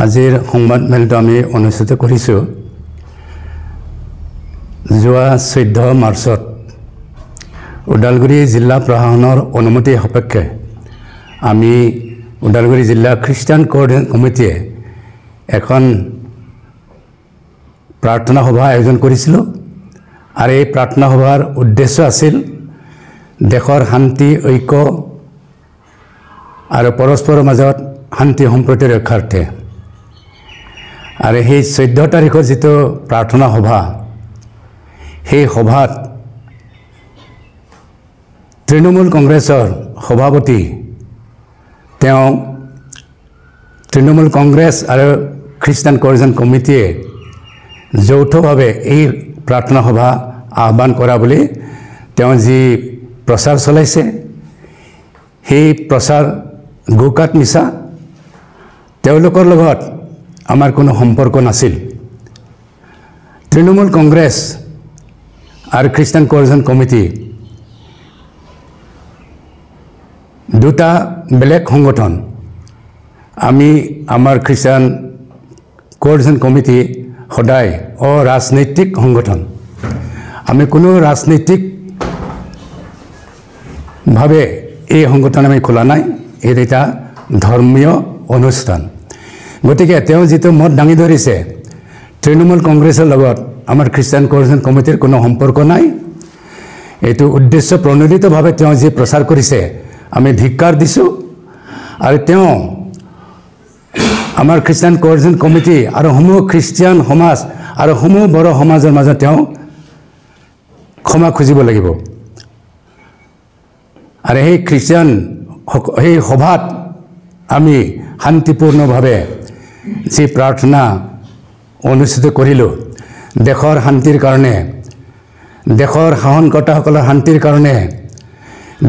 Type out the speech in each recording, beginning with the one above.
আজিৰ সংবাদ মেলটো আমি অনুষ্ঠিত কৰিছোঁ যোৱা 14 মাৰ্চত ওদালগুৰি জিলা প্ৰশাসনৰ অনুমতি সাপেক্ষে আমি ওদালগুৰি জিলা খ্ৰীষ্টান কোঅৰ্ডিনেশ্যন কমিটিয়ে এখন প্ৰাৰ্থনা সভা আয়োজন কৰিছিলোঁ আৰু এই প্ৰাৰ্থনা সভাৰ উদ্দেশ্য আছিল দেশৰ শান্তি ঐক্য আৰু পৰস্পৰৰ মাজত শান্তি সম্প্ৰীতি ৰক্ষাৰ্থে আৰু সেই 14 তাৰিখৰ যেটো প্ৰাৰ্থনা সভা সেই সভাত তৃণমূল কংগ্ৰেছৰ সভাপতি তেওঁ তৃণমূল কংগ্ৰেছ আৰু খ্ৰীষ্টান কোঅৰ্ডিনেশ্যন কমিটিয়ে যৌথভাৱে এই প্ৰাৰ্থনা সভা আহ্বান কৰা বুলি তেওঁ যি প্ৰচাৰ চলাইছে সেই প্ৰচাৰ গোকাত মিছা তেওঁলোকৰ লগত আমাৰ কোনো সম্পৰ্ক নাছিল তৃণমূল কংগ্ৰেছ আৰু খ্ৰীষ্টান কোঅৰ্ডিনেশ্যন কমিটি দুটা বেলেগ সংগঠন আমি আমাৰ খ্ৰীষ্টান কোঅৰ্ডিনেশ্যন কমিটি সদায় অৰাজনৈতিক সংগঠন আমি কোনো ৰাজনৈতিক ভাৱে এই সংগঠন আমি খোলা নাই এটা ধৰ্মীয় অনুষ্ঠান গতিকে তেওঁ যেটো মত দাঙি ধৰিছে তৃণমূল কংগ্ৰেছৰ লগত আমাৰ খ্ৰীষ্টান কোঅৰ্ডিনেশ্যন কমিটিৰ কোনো সম্পৰ্ক নাই এইটো উদ্দেশ্য প্ৰণোদিতভাৱে তেওঁ যি প্ৰচাৰ কৰিছে আমি ধিক্কাৰ দিছোঁ আৰু তেওঁ আমাৰ খ্ৰীষ্টান কোঅৰ্ডিনেশ্যন কমিটি আৰু সমূহ খ্ৰীষ্টিয়ান সমাজ আৰু সমূহ বড় সমাজৰ মাজত তেওঁ ক্ষমা খুজিব লাগিব আৰু এই খ্ৰীষ্টিয়ান এই সভাত আমি শান্তিপূৰ্ণভাৱে যি প্ৰাৰ্থনা অনুষ্ঠিত কৰিলোঁ দেশৰ শান্তিৰ কাৰণে দেশৰ শাসনকৰ্তাসকলৰ শান্তিৰ কাৰণে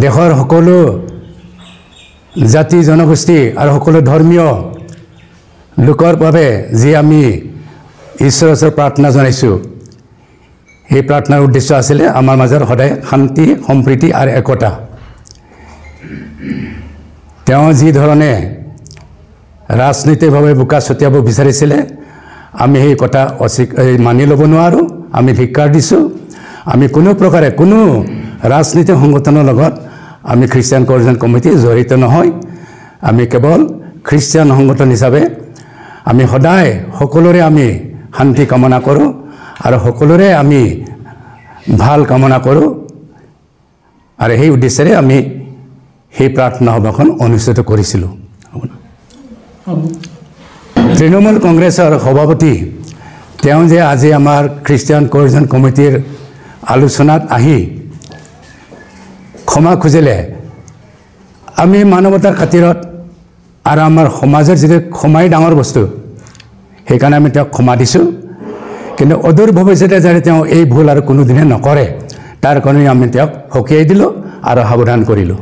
দেশৰ সকলো জাতি জনগোষ্ঠী আৰু সকলো ধৰ্মীয় লোকৰ বাবে যি আমি ঈশ্বৰৰ ওচৰত প্ৰাৰ্থনা জনাইছোঁ এই প্ৰাৰ্থনাৰ উদ্দেশ্য আছিলে আমাৰ মাজৰ সদায় শান্তি সম্প্ৰীতি আৰু একতা তেওঁ যি ধৰণে ৰাজনৈতিকভাৱে বোকা ছটিয়াব বিচাৰিছিলে আমি সেই কথা মানি ল'ব নোৱাৰোঁ আমি ধিক্কাৰ দিছোঁ আমি কোনো প্ৰকাৰে কোনো ৰাজনৈতিক সংগঠনৰ লগত আমি খ্ৰীষ্টান কোঅৰ্ডিনেশ্যন কমিটি জড়িত নহয় আমি কেৱল খ্ৰীষ্টান সংগঠন হিচাপে আমি সদায় সকলোৰে আমি শান্তি কামনা কৰোঁ আৰু সকলোৰে আমি ভাল কামনা কৰোঁ আৰু সেই উদ্দেশ্যেৰে আমি সেই প্ৰাৰ্থনা সভাখন অনুষ্ঠিত কৰিছিলোঁ তৃণমূল কংগ্ৰেছৰ সভাপতি তেওঁ যে আজি আমাৰ খ্ৰীষ্টান কোঅৰ্ডিনেশ্যন কমিটিৰ আলোচনাত আহি ক্ষমা খুজিলে আমি মানৱতাৰ খাতিৰত আৰু আমাৰ সমাজৰ যিটো ক্ষমাই ডাঙৰ বস্তু সেইকাৰণে আমি তেওঁক ক্ষমা দিছোঁ কিন্তু অদূৰ ভৱিষ্যতে যাতে তেওঁ এই ভুল আৰু কোনোদিনে নকৰে তাৰ কাৰণে আমি তেওঁক সকীয়াই দিলোঁ আৰু সাৱধান কৰিলোঁ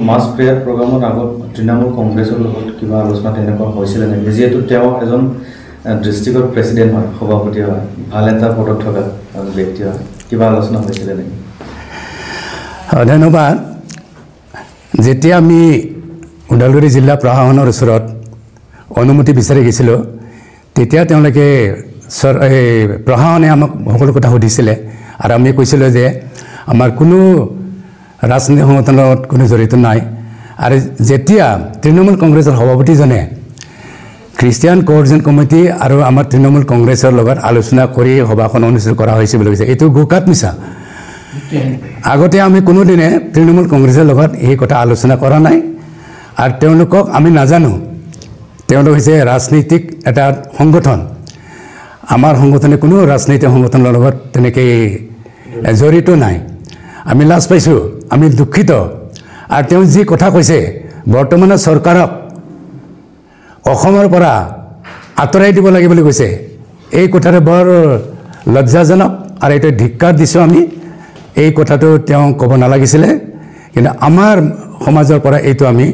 মাছ প্ৰেয়াৰ প্ৰগ্ৰামৰ আগত তৃণমূল কংগ্ৰেছৰ লগত কিবা আলোচনা তেনেকুৱা হৈছিলে নেকি যিহেতু তেওঁ এজন ডিষ্ট্ৰিক্টৰ প্ৰেছিডেণ্ট হয় সভাপতি হয় ভাল এটা পদত থকা ব্যক্তি হয় কিবা আলোচনা হৈছিলে নেকি ধন্যবাদ যেতিয়া আমি ওদালগুৰি জিলা প্ৰশাসনৰ ওচৰত অনুমতি বিচাৰি গৈছিলোঁ তেতিয়া তেওঁলোকে প্ৰশাসনে আমাক সকলো কথা সুধিছিলে আৰু আমি কৈছিলোঁ যে আমাৰ কোনো ৰাজনৈতিক সংগঠনৰ লগত কোনো জড়িত নাই আৰু যেতিয়া তৃণমূল কংগ্ৰেছৰ সভাপতিজনে খ্ৰীষ্টিয়ান কোঅৰ্ডিনেশ্যন কমিটি আৰু আমাৰ তৃণমূল কংগ্ৰেছৰ লগত আলোচনা কৰি সভাখন অনুষ্ঠিত কৰা হৈছে বুলি কৈছে এইটো গোকাত মিছা আগতে আমি কোনোদিনে তৃণমূল কংগ্ৰেছৰ লগত এই কথা আলোচনা কৰা নাই আৰু তেওঁলোকক আমি নাজানো তেওঁলোক হৈছে ৰাজনৈতিক এটা সংগঠন আমাৰ সংগঠনে কোনো ৰাজনৈতিক সংগঠনৰ লগত তেনেকৈ জড়িত নাই আমি লাজ পাইছোঁ আমি দুখিত আৰু তেওঁ যি কথা কৈছে বৰ্তমানৰ চৰকাৰক অসমৰ পৰা আঁতৰাই দিব লাগে বুলি কৈছে এই কথাটো বৰ লজ্জাজনক আৰু এইটো ধিক্কাৰ দিছোঁ আমি এই কথাটো তেওঁ ক'ব নালাগিছিলে কিন্তু আমাৰ সমাজৰ পৰা এইটো আমি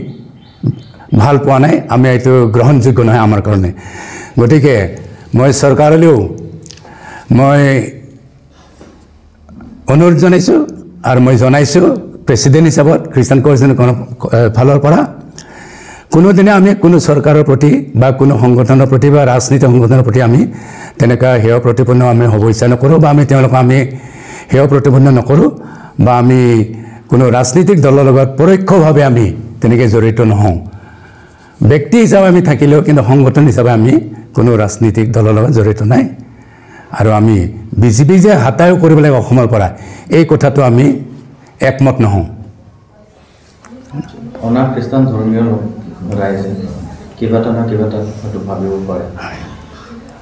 ভাল পোৱা নাই আমি এইটো গ্ৰহণযোগ্য নহয় আমাৰ কাৰণে গতিকে মই চৰকাৰলৈও মই অনুৰোধ জনাইছোঁ আৰু মই জনাইছোঁ প্ৰেছিডেণ্ট হিচাপত খ্ৰীষ্টান কোঅৰ্ডিনেশ্যন ফালৰ পৰা কোনোদিনে আমি কোনো চৰকাৰৰ প্ৰতি বা কোনো সংগঠনৰ প্ৰতি বা ৰাজনীতি সংগঠনৰ প্ৰতি আমি তেনেকুৱা হেয় প্ৰতিপন্ন আমি হ'ব ইচ্ছা নকৰোঁ বা আমি তেওঁলোকক আমি হেয় প্ৰতিপন্ন নকৰোঁ বা আমি কোনো ৰাজনীতিক দলৰ লগত পৰোক্ষভাৱে আমি তেনেকৈ জড়িত নহওঁ ব্যক্তি হিচাপে আমি থাকিলেও কিন্তু সংগঠন হিচাপে আমি কোনো ৰাজনীতিক দলৰ লগত জড়িত নাই আৰু আমি বিজেপি যে হাতায়ো কৰিব লাগে অসমৰ পৰা এই কথাটো আমি একমত নহওঁ অনা খ্ৰীষ্টান ধৰ্মীয় ৰাইজে কিবা এটা হয়তো ভাবিব পাৰে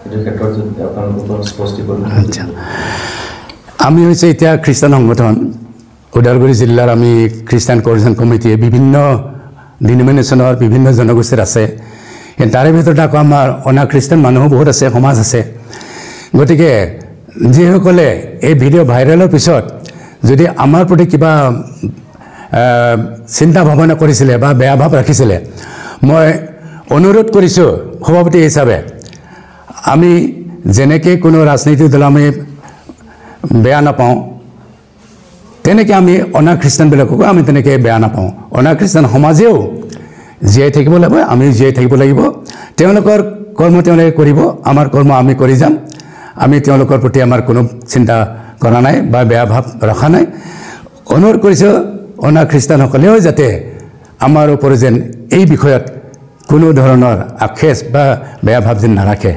এইটো ক্ষেত্ৰত যদি আপোনালোকৰ স্পষ্টীকৰণ আচ্ছা আমি হৈছে এতিয়া খ্ৰীষ্টান সংগঠন ওদালগুৰি জিলাৰ আমি খ্ৰীষ্টান কোঅৰ্ডিনেশ্যন কমিটিয়ে বিভিন্ন ডিনমিনেশ্যনৰ বিভিন্ন জনগোষ্ঠীৰ আছে তাৰে ভিতৰত আকৌ আমাৰ অনা খ্ৰীষ্টান মানুহো বহুত আছে সমাজ আছে গতিকে যিসকলে এই ভিডিঅ' ভাইৰেলৰ পিছত যদি আমাৰ প্ৰতি কিবা চিন্তা ভাৱনা কৰিছিলে বা বেয়া ভাৱ ৰাখিছিলে মই অনুৰোধ কৰিছোঁ সভাপতি হিচাপে আমি যেনেকৈ কোনো ৰাজনীতিক দল আমি বেয়া নাপাওঁ তেনেকৈ আমি অনা খ্ৰীষ্টানবিলাককো আমি তেনেকৈ বেয়া নাপাওঁ অনা খ্ৰীষ্টান সমাজেও জীয়াই থাকিব লাগিব আমি জীয়াই থাকিব লাগিব তেওঁলোকৰ কৰ্ম তেওঁলোকে কৰিব আমাৰ কৰ্ম আমি কৰি যাম আমি তেওঁলোকৰ প্ৰতি আমাৰ কোনো চিন্তা কৰা নাই বা বেয়া ভাৱ ৰখা নাই অনুৰোধ কৰিছোঁ অনা খ্ৰীষ্টানসকলেও যাতে আমাৰ ওপৰত যেন এই বিষয়ত কোনো ধৰণৰ আক্ষেপ বা বেয়া ভাৱ যেন নাৰাখে